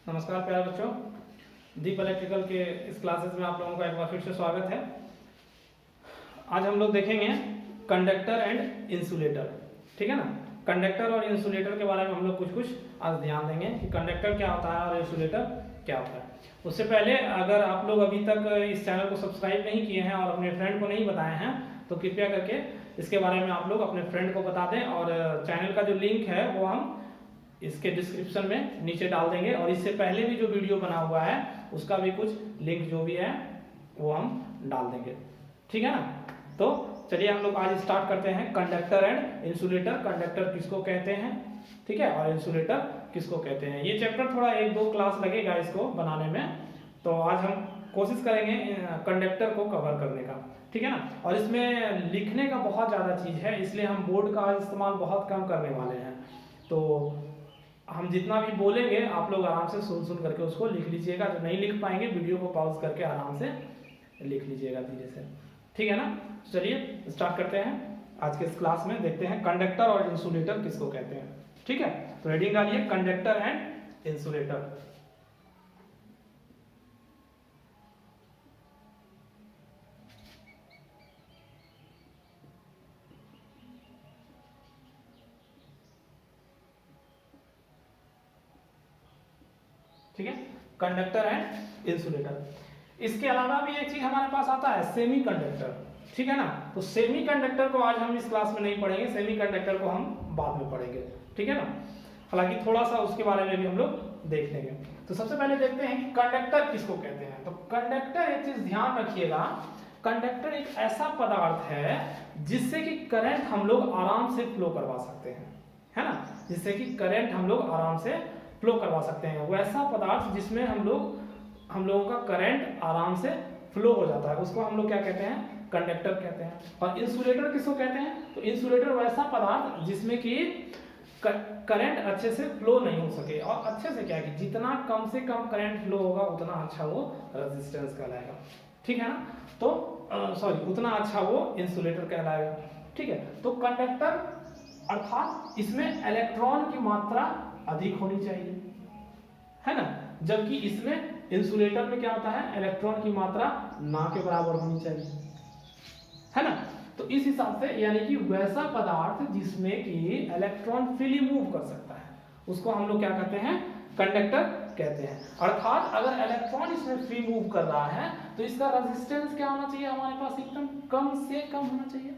नमस्कार प्यारे बच्चों, दीप इलेक्ट्रिकल के इस क्लासेस में आप लोगों का एक बार फिर से स्वागत है। आज हम लोग देखेंगे कंडक्टर एंड इंसुलेटर। ठीक है ना। कंडक्टर और इंसुलेटर के बारे में हम लोग कुछ आज ध्यान देंगे कि कंडक्टर क्या होता है और इंसुलेटर क्या होता है। उससे पहले अगर आप लोग अभी तक इस चैनल को सब्सक्राइब नहीं किए हैं और अपने फ्रेंड को नहीं बताए हैं तो कृपया करके इसके बारे में आप लोग अपने फ्रेंड को बता दें। और चैनल का जो लिंक है वो हम इसके डिस्क्रिप्शन में नीचे डाल देंगे, और इससे पहले भी जो वीडियो बना हुआ है उसका भी कुछ लिंक जो भी है वो हम डाल देंगे। ठीक है ना। तो चलिए हम लोग आज स्टार्ट करते हैं कंडक्टर एंड इंसुलेटर। कंडक्टर किसको कहते हैं, ठीक है, और इंसुलेटर किसको कहते हैं। ये चैप्टर थोड़ा 1-2 क्लास लगेगा इसको बनाने में, तो आज हम कोशिश करेंगे कंडक्टर को कवर करने का। ठीक है ना। और इसमें लिखने का बहुत ज़्यादा चीज़ है, इसलिए हम बोर्ड का इस्तेमाल बहुत कम करने वाले हैं। तो हम जितना भी बोलेंगे आप लोग आराम से सुन करके उसको लिख लीजिएगा। जो नहीं लिख पाएंगे वीडियो को पॉज करके आराम से लिख लीजिएगा धीरे से। ठीक है ना। चलिए स्टार्ट करते हैं आज के इस क्लास में। देखते हैं कंडक्टर और इंसुलेटर किसको कहते हैं। ठीक है, तो हेडिंग डालिए कंडक्टर एंड इंसुलेटर। ठीक है, कंडक्टर एंड इंसुलेटर। इसके अलावा भी एक चीज हमारे पास आता है सेमी कंडक्टर। ठीक है ना। तो सेमी कंडक्टर को आज हम इस क्लास में नहीं पढ़ेंगे, सेमी कंडक्टर को हम बाद में पढ़ेंगे। ठीक है ना। हालांकि थोड़ा सा उसके बारे में भी हम लोग देख लेंगे। तो सबसे पहले देखते हैं कि कंडक्टर किसको कहते हैं। तो कंडक्टर, एक चीज ध्यान रखिएगा, कंडक्टर एक ऐसा पदार्थ है जिससे कि करंट हम लोग आराम से फ्लो करवा सकते हैं, है ना, जिससे कि करंट हम लोग आराम से फ्लो करवा सकते हैं। वैसा पदार्थ जिसमें हम लोगों का करंट आराम से फ्लो हो जाता है, उसको हम लोग क्या कहते हैं, कंडक्टर कहते हैं। और इंसुलेटर किसको कहते हैं, तो इंसुलेटर वैसा पदार्थ जिसमें कि करंट अच्छे से फ्लो नहीं हो सके। और अच्छे से क्या कि जितना कम से कम करंट फ्लो होगा उतना अच्छा वो रेजिस्टेंस कहलाएगा। ठीक है ना। तो उतना अच्छा वो इंसुलेटर कहलाएगा। ठीक है। तो कंडक्टर अर्थात इसमें इलेक्ट्रॉन की मात्रा अधिक होनी चाहिए, है ना, जबकि इसमें इंसुलेटर में क्या होता है, इलेक्ट्रॉन की मात्रा ना के बराबर होनी चाहिए, है ना। तो इस हिसाब से यानी कि वैसा पदार्थ जिसमें कि इलेक्ट्रॉन फ्रीली मूव कर सकता है उसको हम लोग क्या कहते हैं, कंडक्टर कहते हैं। अर्थात अगर इलेक्ट्रॉन इसमें फ्री मूव कर रहा है तो इसका रेजिस्टेंस क्या होना चाहिए, हमारे पास एकदम कम से कम होना चाहिए,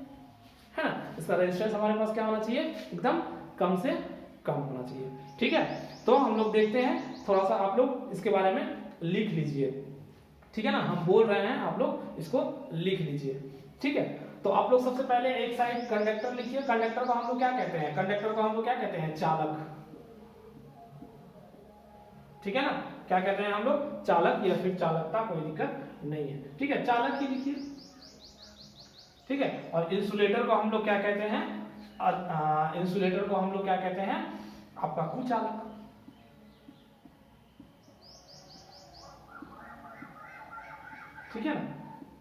है ना। इसका रेजिस्टेंस हमारे पास क्या होना चाहिए, एकदम कम से कम होना चाहिए। ठीक है। तो हम लोग देखते हैं, थोड़ा सा आप लोग इसके बारे में लिख लीजिए। ठीक है ना, हम बोल रहे हैं आप लोग इसको लिख लीजिए। ठीक है। तो आप लोग सबसे पहले एक साइड कंडक्टर लिखिए। कंडक्टर को हम लोग क्या कहते हैं, कंडक्टर को हम लोग क्या कहते हैं, चालक। ठीक है ना, क्या कहते हैं हम लोग, चालक या फिर चालकता, कोई दिक्कत नहीं है। ठीक है, चालक ही लिखिए। ठीक है। और इंसुलेटर को हम लोग क्या कहते हैं, इंसुलेटर को हम लोग क्या कहते हैं, आपका कुचालक। ठीक है ना,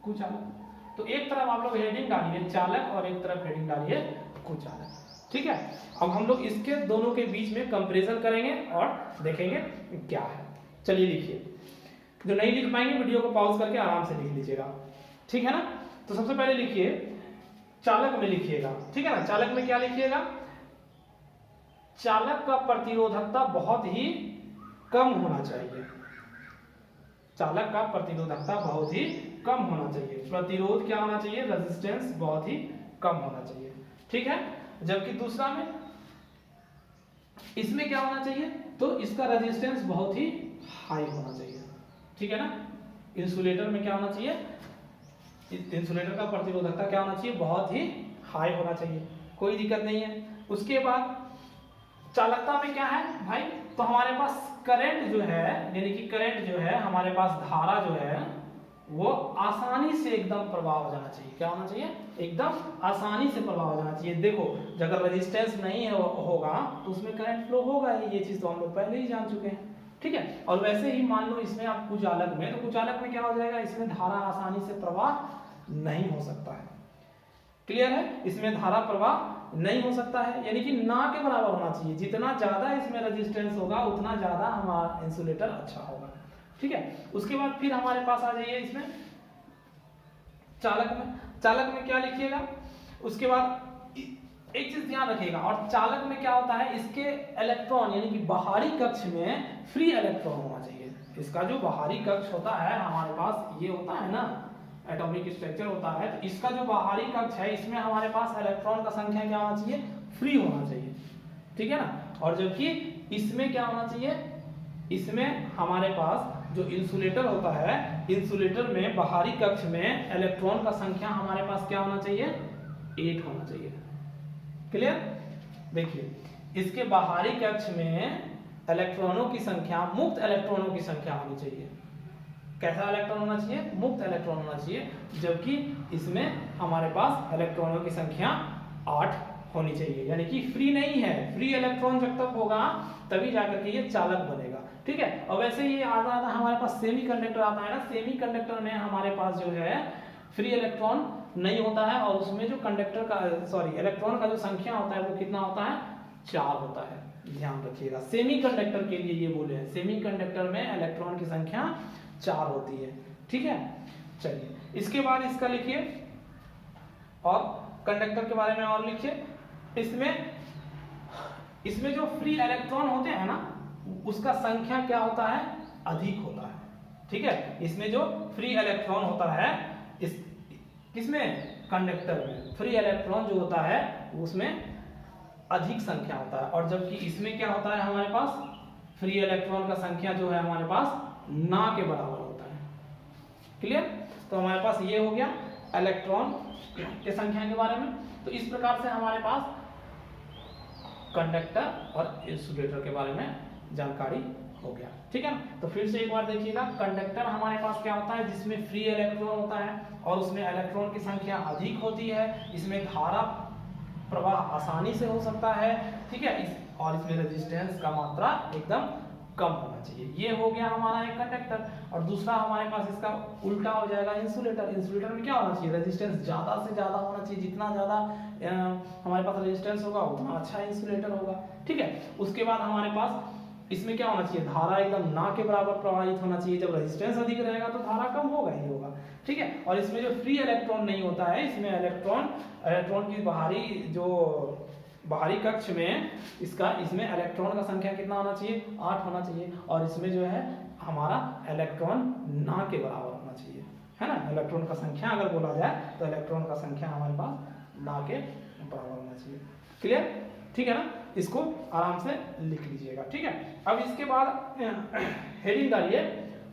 कुचालक। तो एक तरफ आप लोग हेडिंग डालिए चालक और एक तरफ हेडिंग डालिए कुचालक। ठीक है। अब हम लोग इसके दोनों के बीच में कंपैरिजन करेंगे और देखेंगे क्या है। चलिए लिखिए। जो नहीं लिख पाएंगे वीडियो को पॉज करके आराम से लिख लीजिएगा। ठीक है ना। तो सबसे पहले लिखिए चालक में लिखिएगा। ठीक है ना। चालक में क्या लिखिएगा, चालक का प्रतिरोधकता बहुत ही कम होना चाहिए। चालक का प्रतिरोधकता बहुत ही कम होना चाहिए। प्रतिरोध क्या होना चाहिए, रेजिस्टेंस बहुत ही कम होना चाहिए। ठीक है। जबकि दूसरा में, इसमें क्या होना चाहिए, तो इसका रेजिस्टेंस बहुत ही हाई होना चाहिए। ठीक है ना। इंसुलेटर में क्या होना चाहिए, इंसुलेटर का प्रतिरोधकता क्या होना चाहिए, बहुत ही हाई होना चाहिए, कोई दिक्कत नहीं है। उसके बाद चालकता में क्या है भाई, तो हमारे पास करंट जो है, यानी कि करंट जो है हमारे पास, धारा जो है वो आसानी से एकदम प्रवाह हो जाना चाहिए। क्या होना चाहिए, एकदम आसानी से प्रवाह हो जाना चाहिए। देखो अगर रेजिस्टेंस नहीं होगा तो उसमें करंट फ्लो होगा ही, ये चीज तो हम लोग पहले ही जान चुके हैं। ठीक है। और वैसे ही मान लो इसमें आप कुचालक में, तो कुचालक में क्या हो जाएगा, इसमें धारा आसानी से प्रवाह नहीं हो सकता है। क्लियर है, इसमें धारा प्रवाह नहीं हो सकता है, यानी कि ना के बराबर होना चाहिए। जितना ज्यादा इसमें रेजिस्टेंस होगा उतना ज्यादा हमारा इंसुलेटर अच्छा होगा। ठीक है, उसके बाद फिर हमारे पास आ जाइए इसमें चालक में। चालक में क्या लिखिएगा, उसके बाद एक चीज ध्यान रखिएगा, और चालक में क्या होता है, इसके इलेक्ट्रॉन यानी कि बाहरी कक्ष में फ्री इलेक्ट्रॉन होना चाहिए। इसका जो बाहरी कक्ष होता है हमारे पास, ये होता है ना एटॉमिक स्ट्रक्चर होता है, तो इसका जो बाहरी कक्ष है इसमें हमारे पास इलेक्ट्रॉन का संख्या क्या होना चाहिए, फ्री होना चाहिए। ठीक है ना, और जबकि इसमें क्या होना चाहिए, इसमें हमारे पास जो इंसुलेटर होता है, इंसुलेटर में बाहरी कक्ष में इलेक्ट्रॉन का संख्या हमारे पास क्या होना चाहिए, 8 होना चाहिए। क्लियर, देखिए इसके बाहरी कक्ष में इलेक्ट्रॉनों की संख्या, मुक्त इलेक्ट्रॉनों की संख्या होनी चाहिए। कैसा इलेक्ट्रॉन होना चाहिए, मुक्त इलेक्ट्रॉन होना चाहिए, जबकि इसमें हमारे पास इलेक्ट्रॉनों की संख्या 8 होनी चाहिए, यानी कि फ्री नहीं है। फ्री इलेक्ट्रॉन जब तक होगा तभी जाकर के ये चालक बनेगा। ठीक है, और वैसे ये आधा हमारे पास सेमीकंडक्टर आता है ना, सेमीकंडक्टर में हमारे पास जो है फ्री इलेक्ट्रॉन नहीं होता है, और उसमें जो कंडक्टर का इलेक्ट्रॉन का जो संख्या होता है वो कितना होता है, 4 होता है। ध्यान रखिएगा, सेमीकंडक्टर के लिए ये बोले हैं, सेमीकंडक्टर में इलेक्ट्रॉन की संख्या 4 होती है। ठीक है, चलिए इसके बाद इसका लिखिए, और कंडक्टर के बारे में और लिखिए। इसमें जो फ्री इलेक्ट्रॉन होते हैं ना, उसका संख्या क्या होता है, अधिक होता है। ठीक है, इसमें जो फ्री इलेक्ट्रॉन होता है, इस किसमें, कंडक्टर में फ्री इलेक्ट्रॉन जो होता है उसमें अधिक संख्या होता है, और जबकि इसमें क्या होता है, हमारे पास फ्री इलेक्ट्रॉन का संख्या जो है हमारे पास ना के बराबर होता है। क्लियर, तो हमारे पास ये हो गया इलेक्ट्रॉन के संख्या के बारे में। तो इस प्रकार से हमारे पास कंडक्टर और इंसुलेटर के बारे में जानकारी हो गया। ठीक है ना, तो फिर से एक बार देखिएगा, कंडक्टर हमारे पास क्या होता है, जिसमें फ्री इलेक्ट्रॉन होता है और उसमें इलेक्ट्रॉन की संख्या अधिक होती है, इसमें धारा प्रवाह आसानी से हो सकता है। ठीक है, और इसमें रेजिस्टेंस का मात्रा एकदम कम होना चाहिए। ये हो गया हमारा एक कंडक्टर, और दूसरा हमारे पास इसका उल्टा हो जाएगा इंसुलेटर। इंसुलेटर में क्या होना चाहिए, रेजिस्टेंस ज्यादा से ज्यादा होना चाहिए, जितना ज्यादा हमारे पास रेजिस्टेंस होगा उतना अच्छा इंसुलेटर होगा। ठीक है, उसके बाद हमारे पास इसमें क्या होना चाहिए, धारा एकदम ना के बराबर प्रवाहित होना चाहिए। जब रेजिस्टेंस अधिक रहेगा तो धारा कम होगा ही होगा। ठीक है, और इसमें जो फ्री इलेक्ट्रॉन नहीं होता है, इसमें इलेक्ट्रॉन की बाहरी कक्ष में इसमें इलेक्ट्रॉन का संख्या कितना होना चाहिए, 8 होना चाहिए, और इसमें जो है हमारा इलेक्ट्रॉन ना के बराबर होना चाहिए, है ना। इलेक्ट्रॉन का संख्या अगर बोला जाए तो इलेक्ट्रॉन का संख्या हमारे पास ना के बराबर होना चाहिए। क्लियर, ठीक है ना, इसको आराम से लिख लीजिएगा। ठीक है, अब इसके बाद हेडिंग डालिए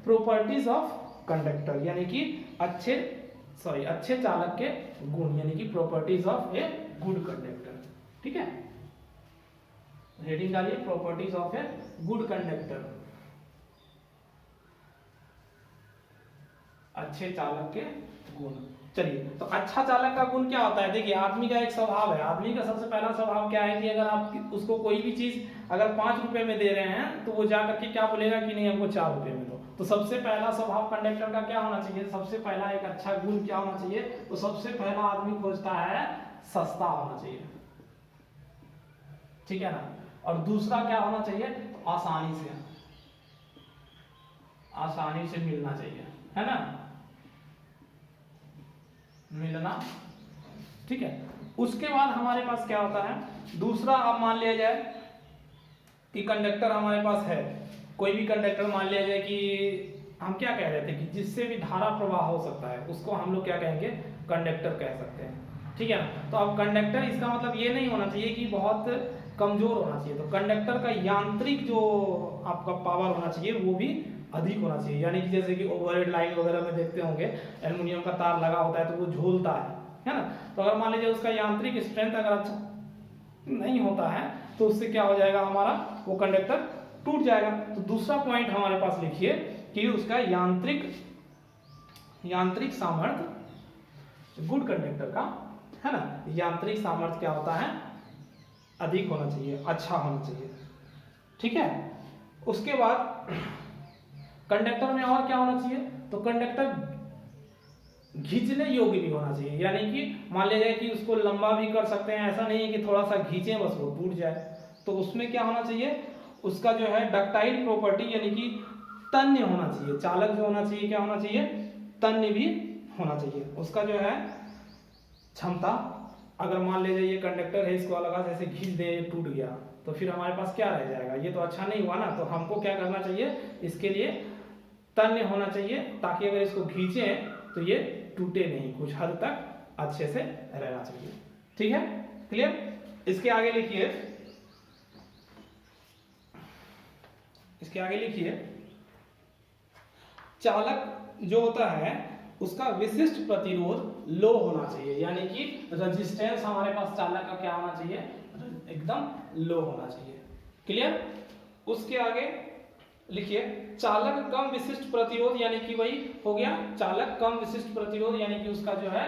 प्रॉपर्टीज ऑफ कंडक्टर, यानी कि अच्छे चालक के गुण, यानी कि properties of a good conductor. ठीक है, हेडिंग डालिए properties of a good conductor, अच्छे चालक के गुण। चलिए, तो अच्छा चालक का गुण क्या होता है, देखिए आदमी का एक स्वभाव है। आदमी का सबसे पहला स्वभाव क्या है कि अगर आप उसको कोई भी चीज अगर 5 रुपए में दे रहे हैं तो वो जाकर के क्या बोलेगा कि नहीं हमको 4 रुपए में दो। तो सबसे पहला स्वभाव कंडक्टर का क्या होना चाहिए, सबसे पहला एक अच्छा गुण क्या होना चाहिए, तो सबसे पहला आदमी खोजता है सस्ता होना चाहिए। ठीक है ना, और दूसरा क्या होना चाहिए, तो आसानी से मिलना चाहिए, है ना, मिलना। ठीक है, उसके बाद हमारे पास क्या होता है, दूसरा अब मान लिया जाए कि कंडक्टर हमारे पास है, कोई भी कंडक्टर मान लिया जाए कि हम क्या कह रहे थे कि जिससे भी धारा प्रवाह हो सकता है उसको हम लोग क्या कहेंगे, कंडक्टर कह सकते हैं। ठीक है ना, तो अब कंडक्टर इसका मतलब ये नहीं होना चाहिए कि बहुत कमजोर होना चाहिए, तो कंडक्टर का यांत्रिक जो आपका पावर होना चाहिए वो भी अधिक होना चाहिए। यानी कि जैसे कि ओवरहेड लाइन वगैरह में देखते होंगे एल्युमिनियम का तार लगा होता है तो वो झूलता है ना, तो अगर मान लीजिए उसका यांत्रिक स्ट्रेंथ अगर अच्छा नहीं होता है तो उससे क्या हो जाएगा, हमारा वो कंडक्टर टूट जाएगा। तो दूसरा पॉइंट हमारे पास लिखिए कि उसका यांत्रिक सामर्थ्य गुड कंडक्टर का, है ना, यांत्रिक सामर्थ्य क्या होता है, अधिक होना चाहिए, अच्छा होना चाहिए। ठीक है, उसके बाद कंडक्टर में और क्या होना चाहिए, तो कंडक्टर घिंचने योग्य भी होना चाहिए, यानी कि मान लीजिए कि उसको लंबा भी कर सकते हैं, ऐसा नहीं है कि थोड़ा सा खींचे बस वो टूट जाए। तो उसमें क्या होना चाहिए, उसका जो है डक्टाइल प्रॉपर्टी यानी कि तन्य होना चाहिए। चालक जो होना चाहिए क्या होना चाहिए, तन्य भी होना चाहिए। उसका जो है क्षमता, अगर मान लीजिए ये कंडक्टर है, इसको अलग से ऐसे खींच दे, टूट गया, तो फिर हमारे पास क्या रह जाएगा, ये तो अच्छा नहीं हुआ ना। तो हमको क्या करना चाहिए, इसके लिए तन्य होना चाहिए, ताकि अगर इसको खींचे तो ये टूटे नहीं, कुछ हद तक अच्छे से रहना चाहिए। ठीक है, क्लियर। इसके आगे लिखिए, इसके आगे लिखिए, चालक जो होता है उसका विशिष्ट प्रतिरोध लो होना चाहिए, यानी कि रेजिस्टेंस हमारे पास चालक का क्या होना चाहिए, एकदम लो होना चाहिए। क्लियर। उसके आगे लिखिए, चालक कम विशिष्ट प्रतिरोध, यानी कि वही हो गया, चालक कम विशिष्ट प्रतिरोध यानी कि उसका जो है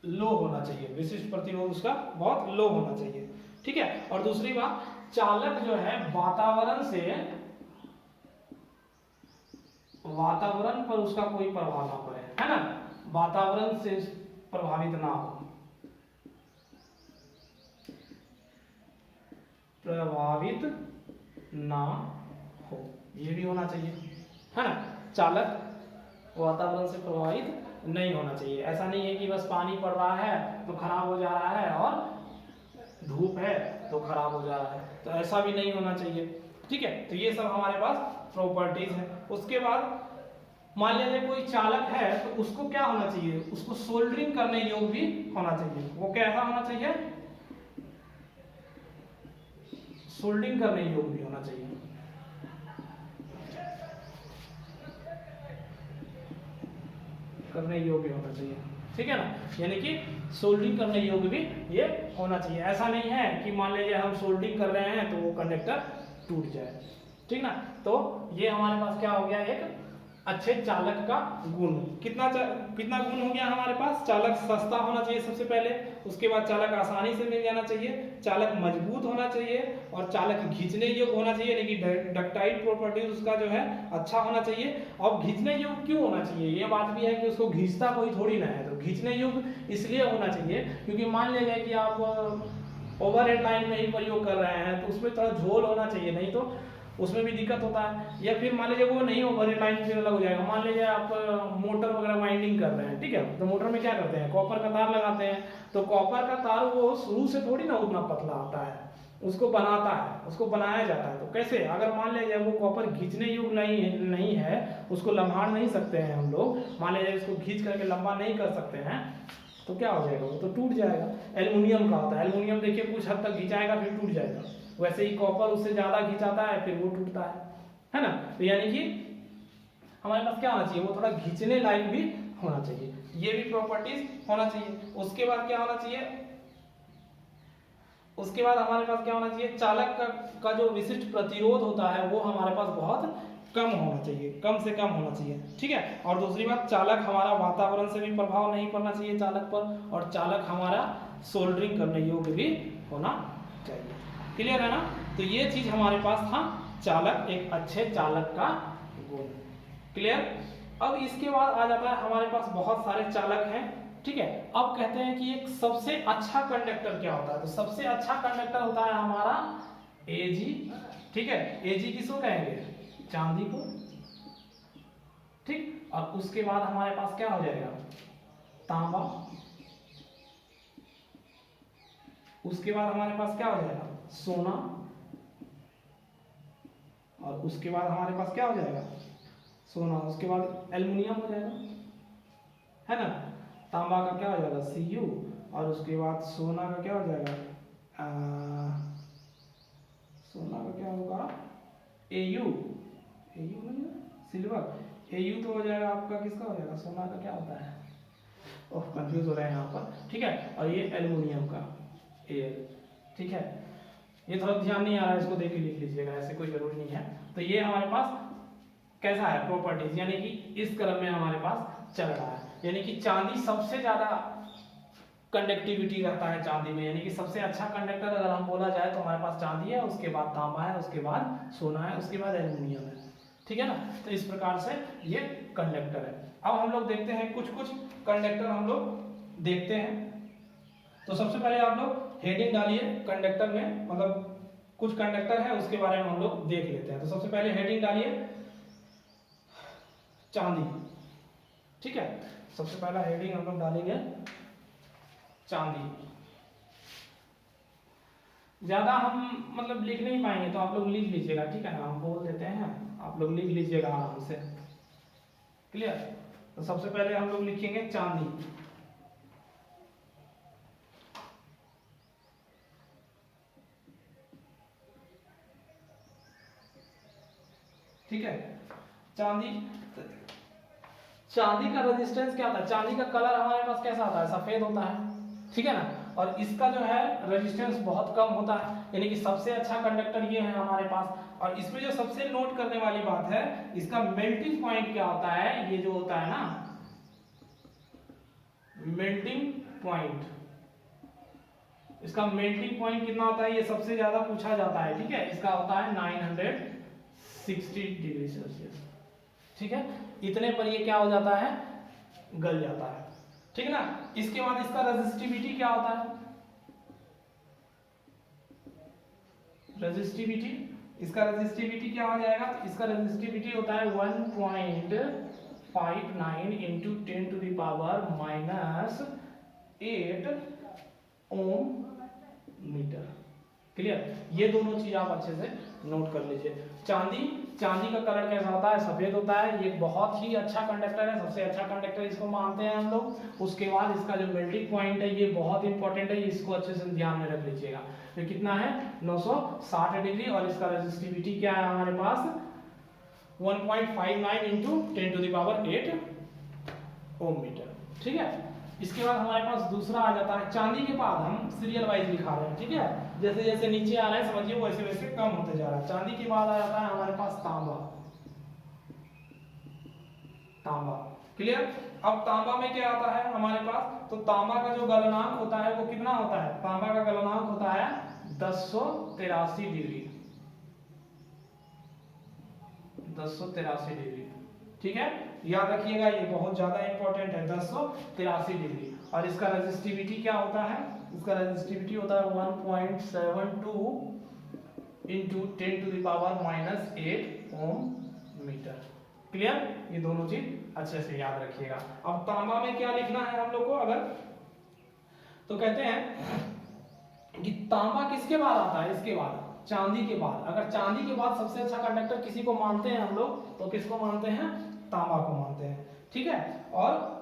लो होना चाहिए, विशिष्ट प्रतिरोध उसका बहुत लो होना चाहिए। ठीक है। और दूसरी बात, चालक जो है वातावरण पर उसका कोई प्रभाव ना पड़े, है ना, वातावरण से प्रभावित ना हो, प्रभावित ना हो, ये भी होना चाहिए, है ना। चालक वातावरण से प्रभावित नहीं होना चाहिए। ऐसा नहीं है कि बस पानी पड़ रहा है तो खराब हो जा रहा है और धूप है तो खराब हो जा रहा है, तो ऐसा भी नहीं होना चाहिए। ठीक है। तो ये सब हमारे पास प्रॉपर्टीज है। उसके बाद मान लीजिए कोई चालक है तो उसको क्या होना चाहिए, उसको सोल्डरिंग करने योग्य भी होना चाहिए। वो कैसा होना चाहिए, सोल्डरिंग करने योग्य भी होना चाहिए। करने योग्य होना चाहिए, ठीक है ना, यानी कि सोल्डरिंग करने योग्य भी ये होना चाहिए। ऐसा नहीं है कि मान लीजिए हम सोल्डरिंग कर रहे हैं तो वो कंडक्टर टूट जाए, ठीक ना। तो ये हमारे पास क्या हो गया, एक अच्छे चालक का गुण। कितना गुण हो गया हमारे पास, चालक सस्ता होना चाहिए सबसे पहले, उसके बाद चालक आसानी से मिल जाना चाहिए, चालक मजबूत होना चाहिए, और चालक खींचने योग्य होना चाहिए, यानी कि डक्टाइल प्रॉपर्टीज उसका जो है अच्छा होना चाहिए। और खींचने योग्य क्यों होना चाहिए, ये बात भी है कि उसको घींचता कोई थोड़ी ना है, तो खींचने योग्य इसलिए होना चाहिए क्योंकि मान लीजिए कि आप ओवरहेड लाइन में ही प्रयोग कर रहे हैं तो उसमें थोड़ा झोल होना चाहिए, नहीं तो उसमें भी दिक्कत होता है। या फिर मान लीजिए वो नहीं ओवरहेड लाइन से अलग हो जाएगा, मान लीजिए आप मोटर वगैरह वाइंडिंग कर रहे हैं, ठीक है, तो मोटर में क्या करते हैं, कॉपर का तार लगाते हैं, तो कॉपर का तार वो शुरू से थोड़ी ना उतना पतला आता है, उसको बनाता है, उसको बनाया जाता है। तो कैसे, अगर मान लीजिए वो कॉपर खींचने योग्य नहीं है, उसको लम्हाड़ नहीं सकते हैं हम लोग, मान लीजिए इसको खींच करके लंबा नहीं कर सकते हैं, तो क्या हो जाएगा, वो तो टूट जाएगा। एल्युमिनियम का होता है, एल्युमिनियम देखिए कुछ हद तक खिंचाएगा फिर टूट जाएगा, वैसे ही कॉपर उससे ज्यादा खिंचाता है फिर वो टूटता है ना। तो यानी कि हमारे पास क्या होना चाहिए, वो थोड़ा खींचने लायक भी होना चाहिए, ये भी प्रॉपर्टीज होना चाहिए। उसके बाद क्या होना चाहिए, उसके बाद हमारे पास क्या होना चाहिए, चालक का जो विशिष्ट प्रतिरोध होता है वो हमारे पास बहुत कम होना चाहिए, कम से कम होना चाहिए, ठीक है। और दूसरी बात, चालक हमारा वातावरण से भी प्रभाव नहीं पड़ना चाहिए चालक पर, और चालक हमारा सोल्डरिंग करने योग्य भी होना चाहिए। क्लियर है ना। तो ये चीज हमारे पास था, चालक, एक अच्छे चालक का गुण। क्लियर। अब इसके बाद आ जाता है हमारे पास बहुत सारे चालक हैं, ठीक है। अब कहते हैं कि एक सबसे अच्छा कंडक्टर क्या होता है, तो सबसे अच्छा कंडक्टर होता है हमारा Ag, ठीक है। Ag किसको कहेंगे, चांदी को, ठीक। और उसके बाद हमारे पास क्या हो जाएगा, तांबा, उसके बाद हमारे पास क्या हो जाएगा, सोना, और उसके बाद हमारे पास क्या हो जाएगा, सोना, उसके बाद एल्युमिनियम हो जाएगा, है ना। तांबा का क्या हो जाएगा, Cu, और उसके बाद सोना का क्या हो जाएगा, सोना का क्या होगा, Au, सिल्वर, Au तो हो जाएगा आपका, किसका हो जाएगा, सोना का क्या होता है, ओह कंफ्यूज हो रहे हैं यहाँ पर, ठीक है। और ये एल्युमिनियम का Al, ठीक है। ये थोड़ा ध्यान नहीं आ रहा है, इसको देख के लिख लीजिएगा, ऐसे कोई जरूरी नहीं है। तो ये हमारे पास कैसा है प्रॉपर्टीज, यानी कि इस क्रम में हमारे पास चल रहा है, यानी कि चांदी सबसे ज्यादा कंडक्टिविटी रहता है चांदी में, यानी कि सबसे अच्छा कंडक्टर अगर हम बोला जाए तो हमारे पास चांदी है, उसके बाद तांबा है, उसके बाद सोना है, उसके बाद एल्युमिनियम है, ठीक है ना। तो इस प्रकार से ये कंडक्टर है। अब हम लोग देखते हैं कुछ कंडक्टर हम लोग देखते हैं। तो सबसे पहले आप लोग हेडिंग डालिए कंडक्टर में, मतलब कुछ कंडक्टर है उसके बारे में हम लोग देख लेते हैं। तो सबसे पहले हेडिंग डालिए चांदी, ठीक है। सबसे पहला हेडिंग हम लोग डालेंगे चांदी। ज्यादा हम मतलब लिख नहीं पाएंगे तो आप लोग लिख लीजिएगा, ठीक है ना, हम बोल देते हैं, आप लोग लिख लीजिएगा आराम से, क्लियर। तो सबसे पहले हम लोग लिखेंगे चांदी, ठीक है। चांदी, चांदी का रेजिस्टेंस क्या होता है, चांदी का कलर हमारे पास कैसा होता है, सफेद होता है, ठीक है ना। और इसका जो है रेजिस्टेंस बहुत कम होता है, यानी कि सबसे अच्छा कंडक्टर ये है हमारे पास। और इसमें जो सबसे नोट करने वाली बात है, इसका मेल्टिंग पॉइंट क्या होता है, ये जो होता है ना मेल्टिंग पॉइंट, इसका मेल्टिंग पॉइंट कितना होता है, ये सबसे ज्यादा पूछा जाता है, ठीक है। इसका होता है 960 डिग्री सेल्सियस, ठीक है। इतने पर ये क्या हो जाता है, गल जाता है, ठीक है ना। इसके बाद इसका रेजिस्टिविटी क्या होता है, रेजिस्टिविटी, इसका रेजिस्टिविटी क्या हो जाएगा, तो इसका रेजिस्टिविटी होता है 1.59 into 10 to the power -8 ohm metre, clear. ये दोनों चीज आप अच्छे से नोट कर लीजिए। चांदी, चांदी का कलर कैसा होता है, सफेद होता है। ये बहुत ही अच्छा कंडक्टर है, सबसे अच्छा कंडक्टर इसको मानते हैं हम लोग। उसके बाद इसका जो मेल्टिंग पॉइंट है ये बहुत इंपॉर्टेंट है, इसको अच्छे से ध्यान में रख लीजिएगा। ये कितना है, 960 डिग्री। और इसका रेजिस्टिविटी क्या है हमारे पास, 1.59 into 10 to the power 8 ohm metre, ठीक है। इसके बाद हमारे पास दूसरा आ जाता है, चांदी के बाद हम सीरियल वाइज लिखा रहे हैं, ठीक है। जैसे जैसे नीचे आ रहा है समझिए वैसे वैसे कम होते जा रहा है। चांदी के बाद आ जाता है हमारे पास तांबा, तांबा, क्लियर। अब तांबा में क्या आता है हमारे पास, तो तांबा का जो गलनांक होता है वो कितना होता है, तांबा का गलनांक होता है 1083 डिग्री, 1083 डिग्री, ठीक है। याद रखिएगा ये बहुत ज्यादा इंपॉर्टेंट है, 1083 डिग्री। और इसका रेजिस्टिविटी क्या होता है, इसका रेजिस्टिविटी होता है 1.72 into 10 to the power -8 ohm metre, clear. ये दोनों चीज अच्छे से याद रखिएगा। अब तांबा में क्या लिखना है हम लोग को, अगर तो कहते हैं कि तांबा किसके बाद आता है, इसके बाद चांदी के बाद। अगर चांदी के बाद सबसे अच्छा कंडक्टर किसी को मानते हैं हम लोग, तो किसको मानते हैं, तांबा को मानते हैं, ठीक है। और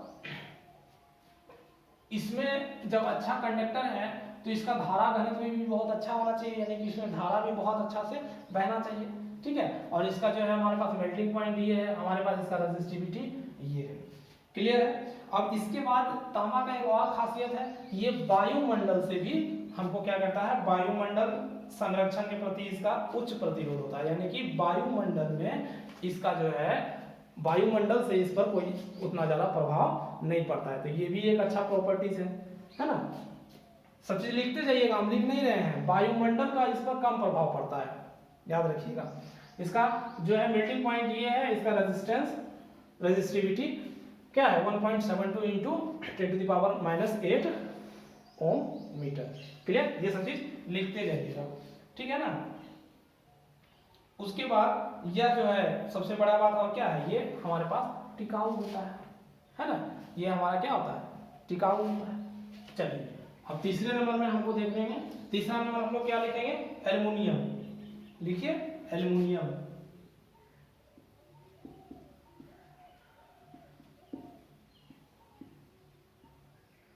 इसमें जब अच्छा कंडक्टर है तो इसका धारा घनत्व भी बहुत अच्छा होना चाहिए, यानी कि इसमें धारा भी बहुत अच्छा से बहना चाहिए, ठीक है। और इसका जो है हमारे पास मेल्टिंग पॉइंट ये है, हमारे पास इसका रेजिस्टिविटी ये है, क्लियर है। अब इसके बाद तांबा का एक और खासियत है, ये वायुमंडल से भी हमको क्या करता है, वायुमंडल संरक्षण के प्रति इसका उच्च प्रतिरोध होता है, यानी कि वायुमंडल में इसका जो है वायुमंडल से इस पर कोई उतना ज्यादा प्रभाव नहीं पड़ता है। तो ये भी एक अच्छा प्रॉपर्टीज है ना। सब चीज लिखते जाइएगा, हम लिख नहीं रहे हैं, वायुमंडल का इस पर कम प्रभाव पड़ता है, याद रखिएगा। इसका जो है मेल्टिंग पॉइंट ये है, इसका रेजिस्टेंस, रेजिस्टिविटी क्या है 1.72 into 10 to the power -8 ohm metre, clear. ये सब चीज लिखते जाइएगा, ठीक है ना। उसके बाद यह जो है सबसे बड़ा बात और क्या है, ये हमारे पास टिकाऊ होता है ना। ये हमारा क्या होता है, टिकाऊ होता है। चलिए अब तीसरे नंबर में हमको देख लेंगे। तीसरा नंबर हम लोग क्या लिखेंगे, एल्युमिनियम, लिखिए एल्युमिनियम,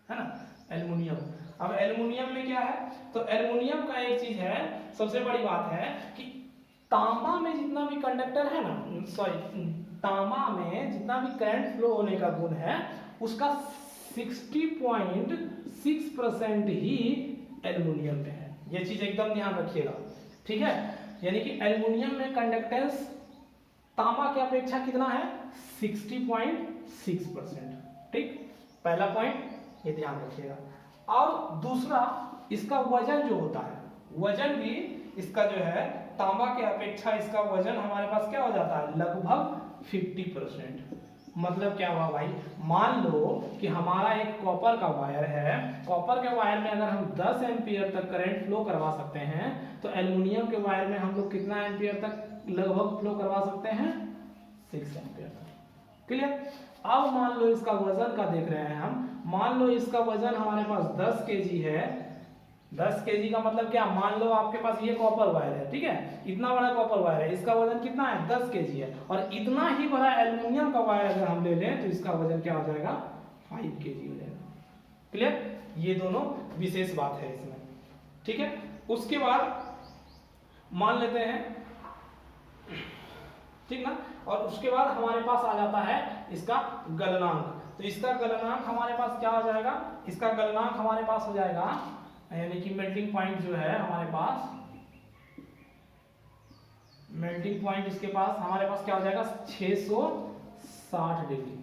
है ना, एल्युमिनियम। अब एल्युमिनियम में क्या है, तो एल्युमिनियम का एक चीज है, सबसे बड़ी बात है कि तांबा में जितना भी कंडक्टर है ना, सॉरी तांबा में जितना भी करंट फ्लो होने का गुण है उसका 60.6% ही एल्युमिनियम में है। ये चीज एकदम ध्यान रखिएगा, ठीक है। यानी कि एल्युमिनियम में कंडक्टेंस तांबा की अपेक्षा कितना है, 60.6%, ठीक। पहला पॉइंट ये ध्यान रखिएगा। और दूसरा इसका वजन जो होता है, वजन भी इसका जो है तांबा के अपेक्षा इसका वजन हमारे पास क्या हो जाता है, लगभग 50%। मतलब क्या हुआ भाई, मान लो कि हमारा एक कॉपर का वायर है, कॉपर के वायर में अगर हम 10 एम्पियर तक करंट फ्लो करवा सकते हैं, तो एल्युमिनियम के वायर में हम लोग कितना एम्पियर तक लगभग फ्लो करवा सकते हैं, 6 एम्पियर तक। क्लियर। अब मान लो इसका वजन का देख रहे हैं हम, मान लो इसका वजन हमारे पास 10 केजी है। 10 केजी का मतलब क्या, मान लो आपके पास ये कॉपर वायर है, ठीक है, इतना बड़ा कॉपर वायर है, इसका वजन कितना है, 10 केजी है, और इतना ही बड़ा एल्युमिनियम का वायर अगर हम ले लें तो इसका वजन क्या हो जाएगा, 5 केजी हो जाएगा। क्लियर। ये दोनों विशेष बात है इसमें, ठीक है। उसके बाद मान लेते हैं, ठीक ना, और उसके बाद हमारे पास आ जाता है इसका गलनांक। तो इसका गलनांक हमारे पास क्या हो जाएगा, इसका गलनांक हमारे पास हो जाएगा, यानी कि मेल्टिंग पॉइंट जो है हमारे पास, मेल्टिंग पॉइंट इसके पास हमारे पास क्या हो जाएगा, 660 डिग्री,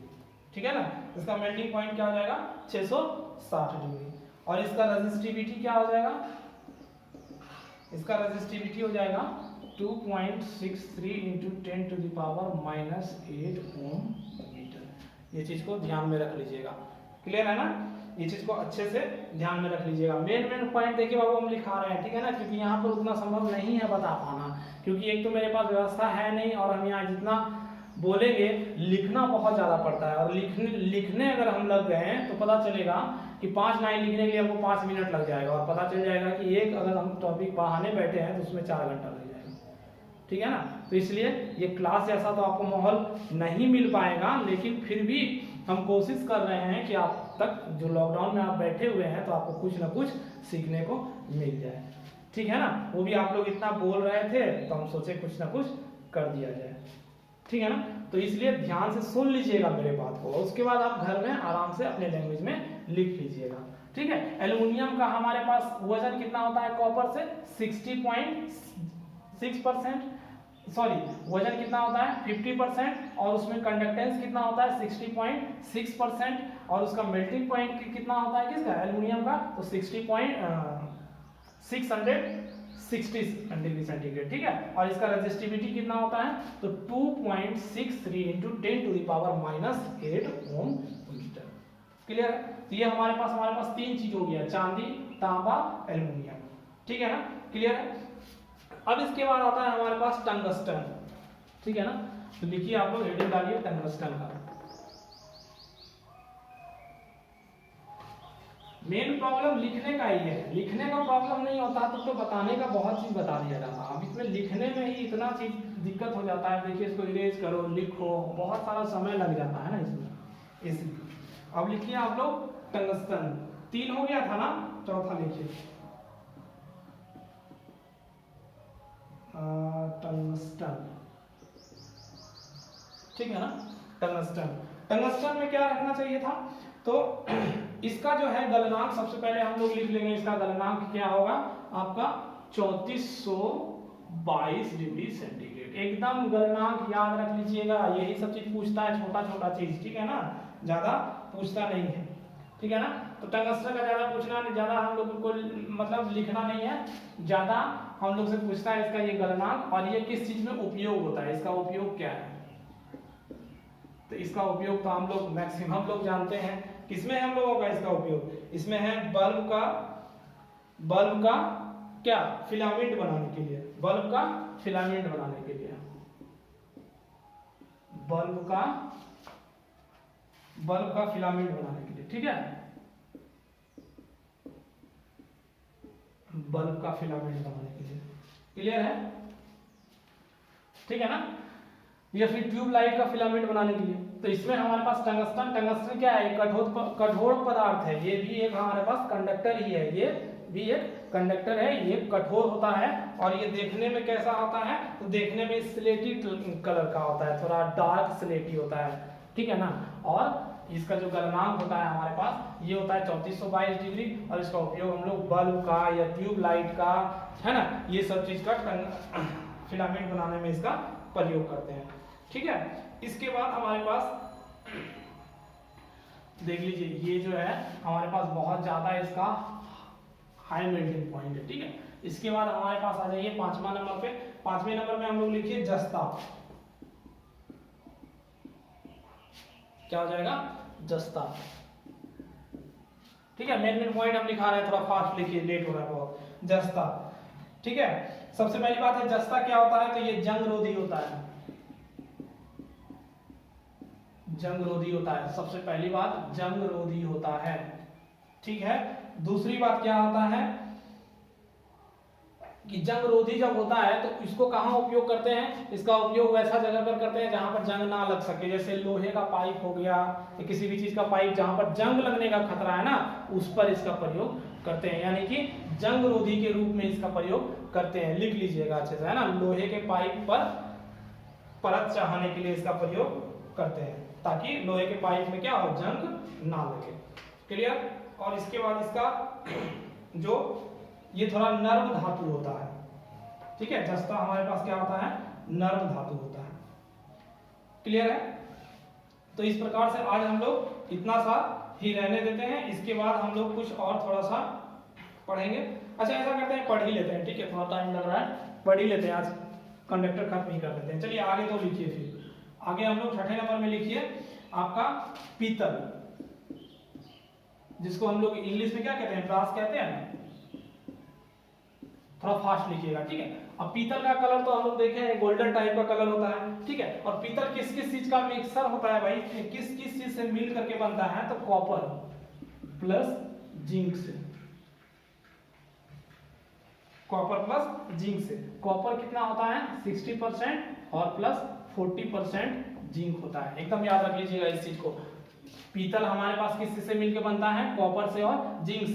ठीक है ना। इसका मेल्टिंग पॉइंट क्या हो जाएगा, 660 डिग्री। और इसका रेजिस्टिविटी क्या हो जाएगा, इसका रेजिस्टिविटी हो जाएगा 2.63 into 10 to the power -8 ohm metre. ये चीज को ध्यान में रख लीजिएगा। क्लियर है ना, ये चीज को अच्छे से ध्यान में रख लीजिएगा। मेन पॉइंट देखिए बाबू हम लिखा रहे हैं, ठीक है ना, क्योंकि यहाँ पर उतना संभव नहीं है बता पाना, क्योंकि एक तो मेरे पास व्यवस्था है नहीं, और हम यहाँ जितना बोलेंगे लिखना बहुत ज़्यादा पड़ता है, और लिखने अगर हम लग गए हैं तो पता चलेगा कि 5 लाइन लिखने के लिए हमको 5 मिनट लग जाएगा, और पता चल जाएगा कि एक अगर हम टॉपिक पढ़ाने बैठे हैं तो उसमें 4 घंटा लग जाएगा, ठीक है ना। तो इसलिए ये क्लास जैसा तो आपको माहौल नहीं मिल पाएगा, लेकिन फिर भी हम कोशिश कर रहे हैं कि आप तक जो लॉकडाउन में आप बैठे हुए हैं तो आपको कुछ ना कुछ सीखने को मिल जाए, ठीक है ना। वो भी आप लोग इतना बोल रहे थे तो हम सोचे कुछ ना कुछ कर दिया जाए, ठीक है ना। तो इसलिए ध्यान से सुन लीजिएगा मेरे बात को, उसके बाद आप घर में आराम से अपने लैंग्वेज में लिख लीजिएगा, ठीक है। एल्युमिनियम का हमारे पास वजन कितना होता है कॉपर से, 60.6%, सॉरी वजन कितना होता है 50%, और उसमें कंडक्टेंस कितना होता है 60.6%, और उसका मेल्टिंग पॉइंट कितना होता है किसका, एल्युमिनियम का, तो 660 डिग्री सेंटीग्रेड, ठीक है। और इसका रेजिस्टिविटी कितना होता है, तो 2.63 into 10 to the power -8 ohm metre. Clear है। तो ये हमारे पास 3 चीज हो गया, चांदी, तांबा, एल्युमिनियम, ठीक है ना। क्लियर है। अब इसके बाद आता है हमारे पास टंगस्टन, ठीक है ना। तो लिखिए आप लोग, हेडिंग डालिए टंगस्टन का। मेन प्रॉब्लम लिखने का ही है, लिखने का प्रॉब्लम नहीं होता तो बताने का बहुत चीज बता दिया जाता। अब इसमें लिखने में ही इतना चीज दिक्कत हो जाता है, देखिए इसको इरेज करो, लिखो, बहुत सारा समय लग जाता है ना इसमें, इसलिए। अब लिखिए आप लोग टंगस्टन, 3 हो गया था ना, चौथा लिखिए टंगस्टन, ठीक है ना। टंगस्टन में क्या रखना चाहिए था, तो इसका जो है गलनांक सबसे पहले हम लोग लिख लेंगे, इसका गलनांक क्या होगा आपका 3422 डिग्री सेंटीग्रेड। एकदम गलनांक याद रख लीजिएगा, यही सब चीज पूछता है, छोटा छोटा चीज, ठीक है ना, ज्यादा पूछता नहीं है, ठीक है ना। तो टंगस्टन का ज्यादा पूछना नहीं, ज्यादा हम लोग को मतलब लिखना नहीं है, ज्यादा हम लोग से पूछता है इसका ये गलनांक, और ये किस चीज में उपयोग होता है, इसका उपयोग क्या है। तो इसका उपयोग तो हम लोग मैक्सिमम लोग जानते हैं, किसमें हम लोगों का इसका उपयोग, इसमें है बल्ब का क्या, फिलामेंट बनाने के लिए, बल्ब का फिलामेंट बनाने के लिए, बल्ब का फिलामेंट बनाने के लिए, ठीक है, बल्ब का फिलामेंट बनाने के लिए। क्लियर है, ठीक है ना। या फिर ट्यूबलाइट का फिलामेंट बनाने के लिए। तो इसमें हमारे पास टंगस्टन क्या है, कठोर पदार्थ है, ये भी एक हमारे पास कंडक्टर ही है, ये भी एक कंडक्टर है, ये कठोर होता है, और ये देखने में कैसा होता है, तो देखने में स्लेटी कलर का होता है, थोड़ा डार्क स्लेटी होता है, ठीक है ना। और इसका जो गलनांक होता है हमारे पास ये होता है 3422 डिग्री, और इसका उपयोग हम लोग बल्ब का या ट्यूबलाइट का, है ना, ये सब चीज का फिलामेंट बनाने में इसका प्रयोग करते हैं, ठीक है। इसके बाद हमारे पास देख लीजिए, ये जो है हमारे पास बहुत ज्यादा इसका हाई मेल्टिंग पॉइंट है, ठीक है। इसके बाद हमारे पास आ जाइए 5वां नंबर पे। 5वें नंबर में हम लोग लिखिए जस्ता। क्या हो जाएगा? जस्ता। ठीक है, मेन पॉइंट हम लिखा रहे हैं, थोड़ा फास्ट लिखिए, लेट हो रहा है बहुत। जस्ता, ठीक है। सबसे पहली बात है जस्ता क्या होता है, तो ये जंग रोधी होता है, जंग रोधी होता है। सबसे पहली बात जंग रोधी होता है, ठीक है। दूसरी बात क्या होता है कि जंग रोधी जब होता है तो इसको कहाँ उपयोग करते हैं, इसका उपयोग वैसा जगह पर करते हैं जहां पर जंग ना लग सके, जैसे लोहे का पाइप हो गया या किसी भी चीज का पाइप जहां पर जंग लगने का खतरा है ना, उस पर इसका प्रयोग करते हैं, यानी कि जंग रोधी के रूप में इसका प्रयोग करते हैं। लिख लीजिएगा अच्छे से, है ना, लोहे के पाइप पर परत चढ़ाने के लिए इसका प्रयोग करते हैं, ताकि लोहे के पाइप में क्या हो, जंग ना लगे। क्लियर? और इसके बाद इसका जो ये थोड़ा नर्म धातु होता है, ठीक है। जस्ता हमारे पास क्या होता है, नर्म धातु होता है। क्लियर है? तो इस प्रकार से आज हम लोग इतना सा ही रहने देते हैं, इसके बाद हम लोग कुछ और थोड़ा सा पढ़ेंगे। अच्छा ऐसा करते हैं, पढ़ ही लेते हैं, ठीक है, थोड़ा टाइम लग रहा है, पढ़ ही लेते हैं, आज कंडक्टर खत्म ही कर देते हैं। चलिए आगे तो लिखिए, फिर आगे हम लोग 6ठे नंबर में लिखिए आपका पीतल, जिसको हम लोग इंग्लिश में क्या कहते हैं, ब्रास कहते हैं ना। थोड़ा फास्ट लिखिएगा, ठीक है। अब पीतल का कलर तो हम लोग देखे हैं, गोल्डन टाइप का कलर होता है, ठीक है। और पीतल किस किस चीज का मिक्सर होता है भाई, किस किस चीज से मिल करके बनता है, तो कॉपर प्लस जिंक से, कॉपर प्लस जिंक से। कॉपर कितना होता है, 60% और प्लस 40% जिंक होता है। एकदम याद रख लीजिएगा इस चीज को। पीतल हमारे पास किस चीज से मिलकर बनता है, कॉपर से और जिंक से।